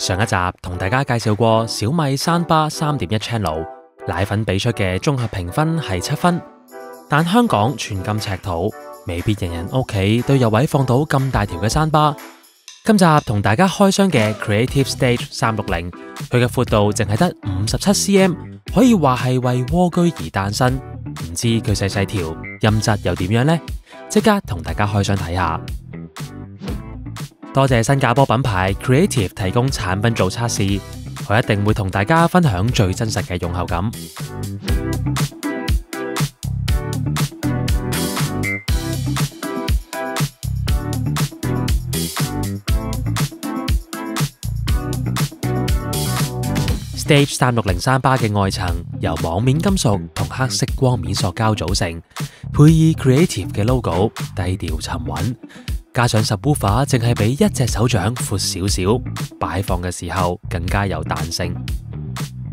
上一集同大家介紹過小米山巴 3.1 Channel 奶粉俾出嘅綜合評分係7分，但香港寸金尺土，未必人人屋企都有位放到咁大條嘅山巴。今集同大家開箱嘅 Creative Stage 360，佢嘅闊度淨係得57cm， 可以話係為蝸居而誕生。唔知佢細細條音質又點樣呢？即刻同大家開箱睇下。多謝新加坡品牌 Creative 提供產品做測試，我一定會同大家分享最真實嘅用後感。Stage 360山巴嘅外層由網面金屬同黑色光面塑膠組成，配以 Creative 嘅 logo， 低調沉穩。加上 subwoofer 淨係比一隻手掌闊少少，擺放嘅時候更加有彈性。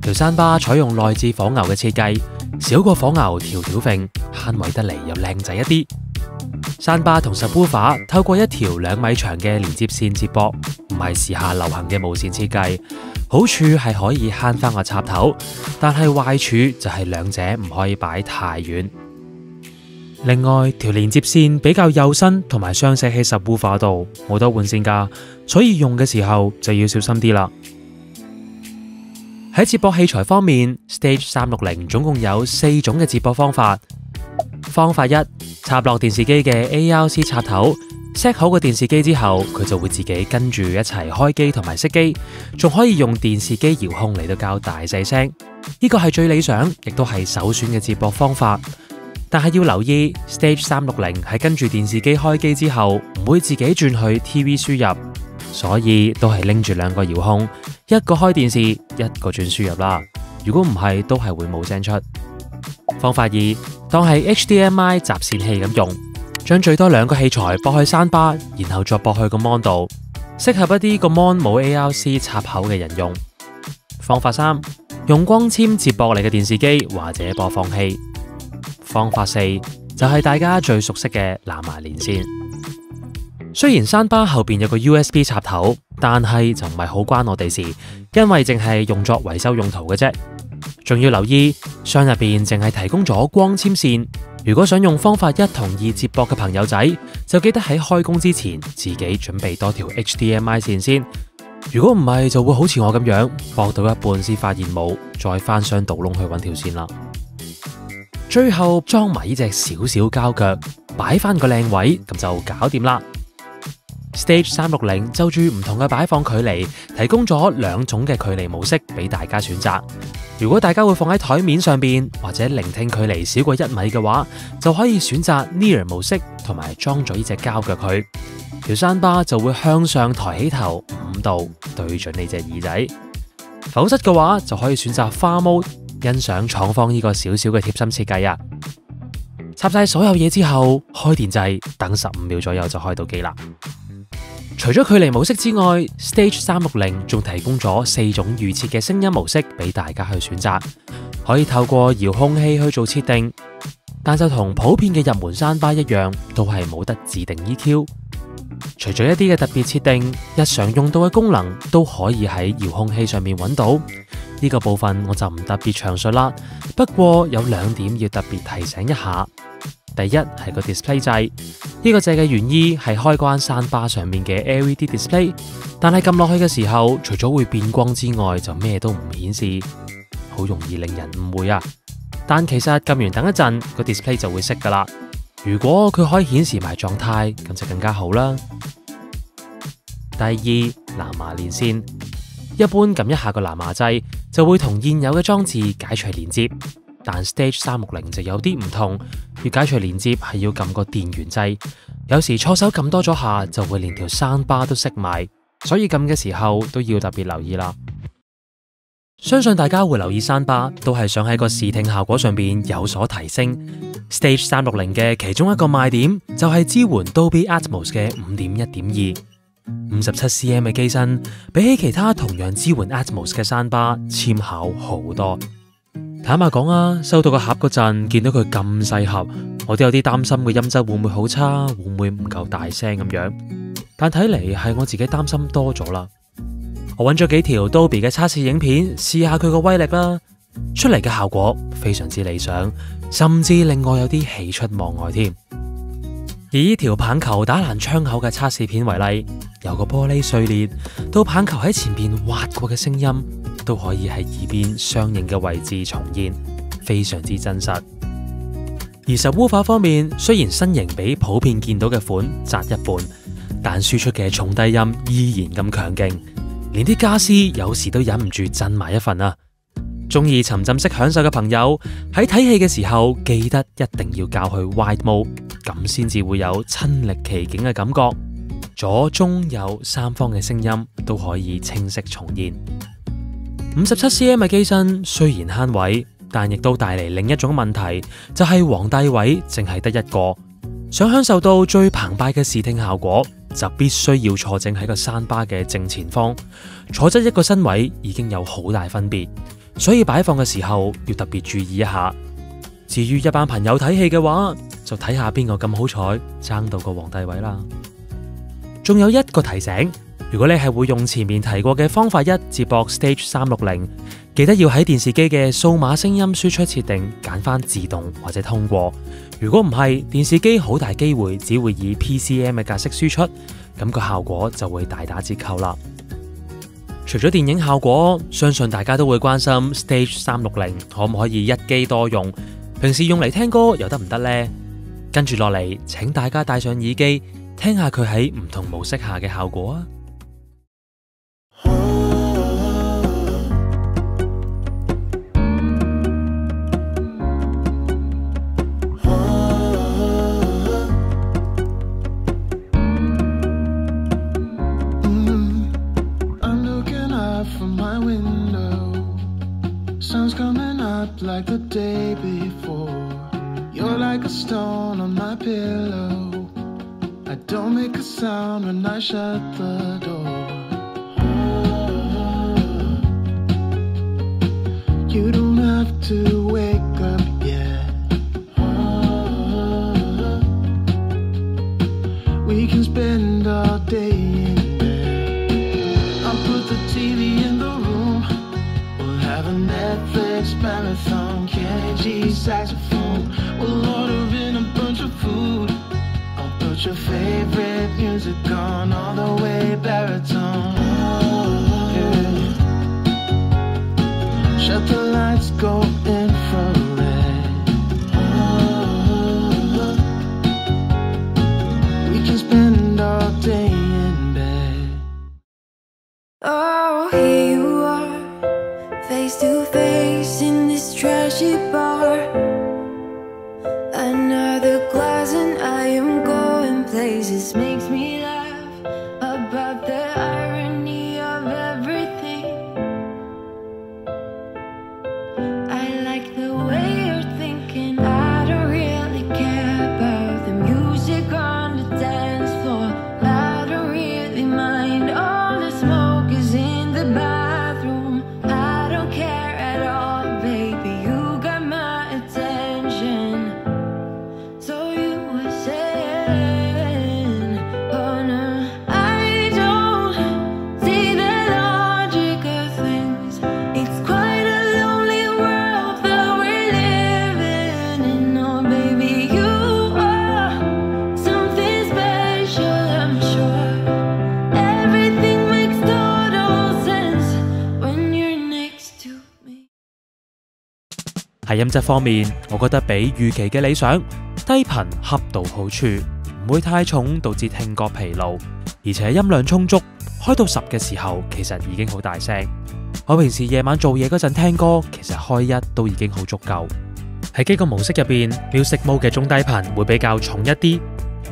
條山巴採用內置火牛嘅設計，少過火牛條條揈，慳位得嚟又靚仔一啲。山巴同 subwoofer 透過一條2米長嘅連接線接駁，唔係時下流行嘅無線設計。好處係可以慳翻個插頭，但係壞處就係兩者唔可以擺太遠。另外，條連接線比較幼身，同埋雙寫喺subwoofer度，冇得換線㗎，所以用嘅時候就要小心啲啦。喺接駁器材方面 ，Stage 360總共有4種嘅接駁方法。方法1，插落電視機嘅 ARC 插頭。set 好個電視機之後，佢就會自己跟住一齊開機同埋熄機，仲可以用電視機遙控嚟到校大細聲。呢個係最理想，亦都係首選嘅接駁方法。但係要留意 ，Stage 360係跟住電視機開機之後，唔會自己轉去 TV 輸入，所以都係拎住2個遙控，一個開電視，一個轉輸入啦。如果唔係，都係會冇聲出。方法2，當係 HDMI 集線器咁用。將最多2個器材駁去山巴，然後再駁去個 mon 度，適合一啲個 mon 冇 ARC 插口嘅人用。方法3，用光纖接駁你嘅電視機或者播放器。方法4，就係大家最熟悉嘅藍牙連線。雖然山巴後邊有個 USB 插頭，但係就唔係好關我哋事，因為淨係用作維修用途嘅啫。仲要留意，箱入邊淨係提供咗光纖線。如果想用方法1同2接駁嘅朋友仔，就記得喺開工之前自己準備多條 HDMI 線先。如果唔係，就會好似我咁樣，駁到一半先發現冇，再翻箱倒窿去揾條線啦。最後裝埋呢隻小小膠腳，擺翻個靚位，咁就搞掂啦。Stage 360就住唔同嘅擺放距離，提供咗2種嘅距離模式俾大家選擇。如果大家會放喺台面上邊，或者聆聽距離少過1米嘅話，就可以選擇 Near 模式，同埋裝咗呢隻膠腳佢。條山巴就會向上抬起頭5度，對準你隻耳仔。否則嘅話，就可以選擇花 mode，欣賞廠方呢個小小嘅貼心設計啊！插晒所有嘢之後，開電掣，等15秒左右就開到機啦。除咗距離模式之外 ，Stage 360仲提供咗4種預設嘅聲音模式俾大家去選擇，可以透過遙控器去做設定，但就同普遍嘅入門山巴一樣，都係冇得自定 EQ。除咗一啲嘅特別設定，日常用到嘅功能都可以喺遙控器上面揾到。呢個部分我就唔特別詳述啦，不過有2點要特別提醒一下。第一係個 display 掣，呢個掣嘅原意係開關山巴上面嘅 LED display， 但係撳落去嘅時候，除咗會變光之外，就咩都唔顯示，好容易令人誤會啊！但其實撳完等一陣，個 display 就會熄噶啦。如果佢可以顯示埋狀態，咁就更加好啦。第2，藍牙連線，一般撳一下個藍牙掣，就會同現有嘅裝置解除連接。但 Stage 360就有啲唔同，要解除連接係要撳個電源掣，有時錯手撳多咗下就會連條山巴都熄埋，所以撳嘅時候都要特別留意啦。相信大家會留意山巴，都係想喺個視聽效果上邊有所提升。Stage 360嘅其中一個賣點就係支援 Dolby Atmos 嘅 5.1.2。57cm 嘅機身，比起其他同樣支援 Atmos 嘅山巴，纖巧好多。坦白講啊，收到個盒嗰陣，見到佢咁細盒，我都有啲擔心個音質會唔會好差，會唔會唔夠大聲咁樣。但睇嚟係我自己擔心多咗啦。我揾咗幾條 Dolby 嘅測試影片試下佢個威力啦，出嚟嘅效果非常之理想，甚至令我有啲喜出望外添。以呢條棒球打爛窗口嘅測試片為例，由個玻璃碎裂到棒球喺前邊滑過嘅聲音，都可以喺耳邊相應嘅位置重現，非常之真實。而 subwoofer 方面，雖然身形比普遍見到嘅款窄一半，但輸出嘅重低音依然咁強勁，連啲家私有時都忍唔住震埋一份啊！中意沉浸式享受嘅朋友喺睇戲嘅時候，記得一定要校去 Wide Mode， 咁先至會有親歷其境嘅感覺。左中右三方嘅聲音都可以清晰重現。57cm 嘅機身雖然慳位，但亦都帶嚟另一種問題，就係皇帝位淨係得一個。想享受到最澎湃嘅視聽效果，就必須要坐正喺個山巴嘅正前方，坐側一個身位已經有好大分別。所以擺放嘅時候要特別注意一下。至於一班朋友睇戲嘅話，就睇下邊個咁好彩爭到個皇帝位啦。仲有一個提醒，如果你係會用前面提過嘅方法一接駁 Stage 360，記得要喺電視機嘅數碼聲音輸出設定揀翻自動或者通過。如果唔係，電視機好大機會只會以 PCM 嘅格式輸出，咁個效果就會大打折扣啦。除咗電影效果，相信大家都會關心 Stage 360可唔可以一機多用，平時用嚟聽歌又得唔得呢？跟住落嚟，請大家戴上耳機，聽下佢喺唔同模式下嘅效果啊！Like the day before, you're like a stone on my pillow. I don't make a sound when I shut the door. You don't have to wake up yet. We can spend all day in bed. I'll put the TV in the room. We'll have a Netflix marathon, Kenny G saxophone. We'll order in a bunch of food. I'll put your favorite music on all the way baritone. Yeah. Shut the lights, go infrared. We can spend all day in bed. Oh, here you are, face to face in this trashy bar. Another glass and I am going places. Makes me laugh about the irony of everything. I like the way you're thinking. I don't really care about the music on the dance floor. I don't really mind. All the smoke is in the bathroom. I don't care at all, baby. You got my attention. So you were saying, oh no, I don't see the logic of things. It's quite a lonely world that we're living in. Oh baby, you are something special, I'm sure. Everything makes total sense when you're next to me. 喺音質方面，我覺得比預期嘅理想，低頻恰到好處，唔會太重導致聽覺疲勞，而且音量充足，開到10嘅時候其實已經好大聲。我平時夜晚做嘢嗰陣聽歌，其實開1都已經好足夠。喺幾個模式入邊 ，Music Mode 嘅中低頻會比較重一啲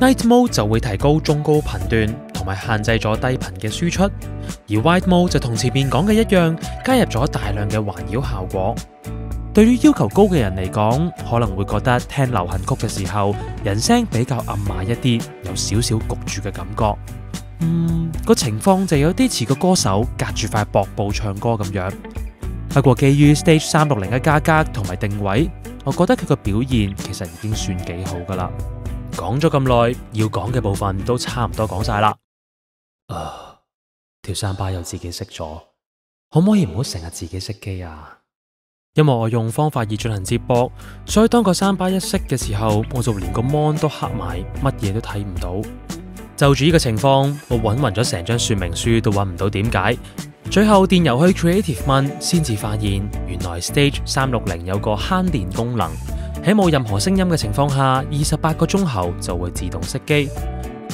，Night Mode 就會提高中高頻段，同埋限制咗低頻嘅輸出，而 Wide Mode 就同前面講嘅一樣，加入咗大量嘅環繞效果。對於要求高嘅人嚟講，可能會覺得聽流行曲嘅時候，人聲比較暗啞一啲，有少少焗住嘅感覺。個情況就有啲似個歌手隔住塊薄布唱歌咁樣。不過基於 Stage 360嘅價格同埋定位，我覺得佢個表現其實已經算幾好噶啦。講咗咁耐，要講嘅部分都差唔多講晒啦。條山巴又自己熄咗，可唔可以唔好成日自己熄機啊？因為我用方法二進行接駁，所以當個山巴一熄嘅時候，我就連個 mon 都黑埋，乜嘢都睇唔到。就住呢個情況，我揾勻咗成張說明書都揾唔到點解。最後電郵去 Creative 問，先至發現原來 Stage 360有個慳電功能，喺冇任何聲音嘅情況下，28個鐘後就會自動熄機。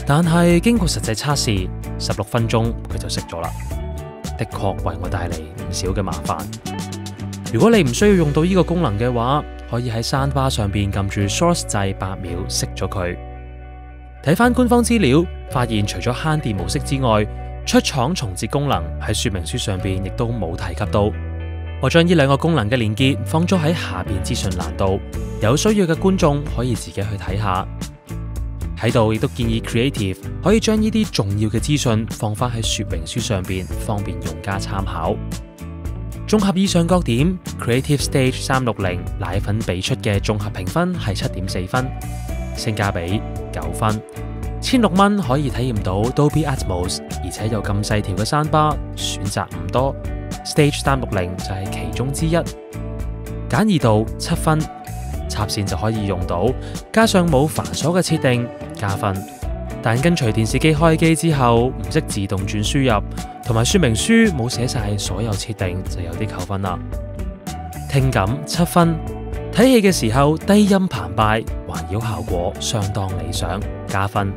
但係經過實際測試，16分鐘佢就熄咗啦。的確為我帶嚟唔少嘅麻煩。如果你唔需要用到呢個功能嘅話，可以喺山巴上邊撳住 Source 掣8秒熄咗佢。睇翻官方資料，發現除咗慳電模式之外，出廠重置功能喺說明書上邊亦都冇提及到。我將呢兩個功能嘅連結放咗喺下邊資訊欄度，有需要嘅觀眾可以自己去睇下。喺度亦都建議 Creative 可以將呢啲重要嘅資訊放翻喺說明書上邊，方便用家參考。綜合以上各點 ，Creative Stage 360奶粉俾出嘅綜合評分係7.4分，性價比9分，1600蚊可以體驗到 Dolby Atmos， 而且有咁細條嘅山巴，選擇唔多 ，Stage 360就係其中之一。簡易度7分，插線就可以用到，加上冇繁瑣嘅設定加分。但跟隨電視機開機之後唔識自動轉輸入，同埋說明書冇寫晒所有設定，就有啲扣分啦。聽感7分，睇戲嘅時候低音澎湃，環繞效果相當理想，加分。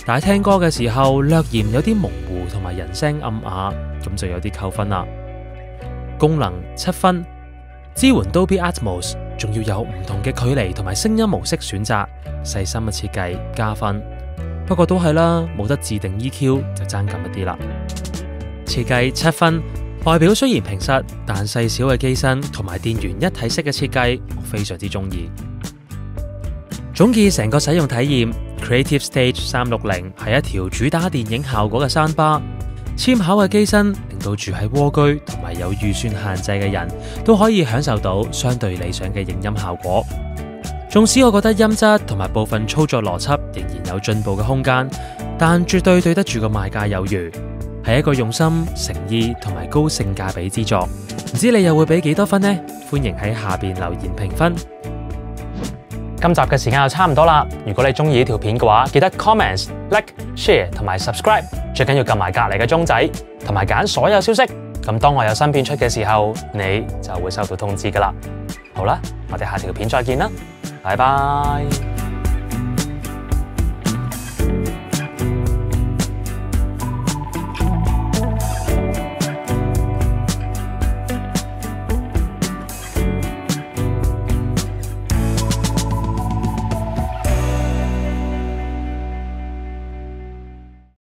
但係聽歌嘅時候略嫌有啲模糊同埋人聲暗啞，咁就有啲扣分啦。功能7分，支援 Dolby Atmos， 仲要有唔同嘅距離同埋聲音模式選擇，細心嘅設計加分。不過都係啦，冇得自定 EQ 就爭咁一啲啦。設計7分，外表雖然平實，但細小嘅機身同埋電源一體式嘅設計，我非常之中意。總結成個使用體驗 ，Creative Stage 360係一條主打電影效果嘅山巴，纖巧嘅機身令到住喺蝸居同埋有預算限制嘅人都可以享受到相對理想嘅影音效果。縱使我覺得音質同埋部分操作邏輯仍然有進步嘅空間，但絕對對得住個賣價有餘，係一個用心、誠意同埋高性價比之作。唔知你又會俾幾多分呢？歡迎喺下邊留言評分。今集嘅時間就差唔多啦。如果你中意呢條片嘅話，記得 comments、like、share 同埋 subscribe， 最緊要撳埋隔離嘅鐘仔，同埋揀所有消息。咁當我有新片出嘅時候，你就會收到通知噶啦。好啦，我哋下條片再見啦。拜拜。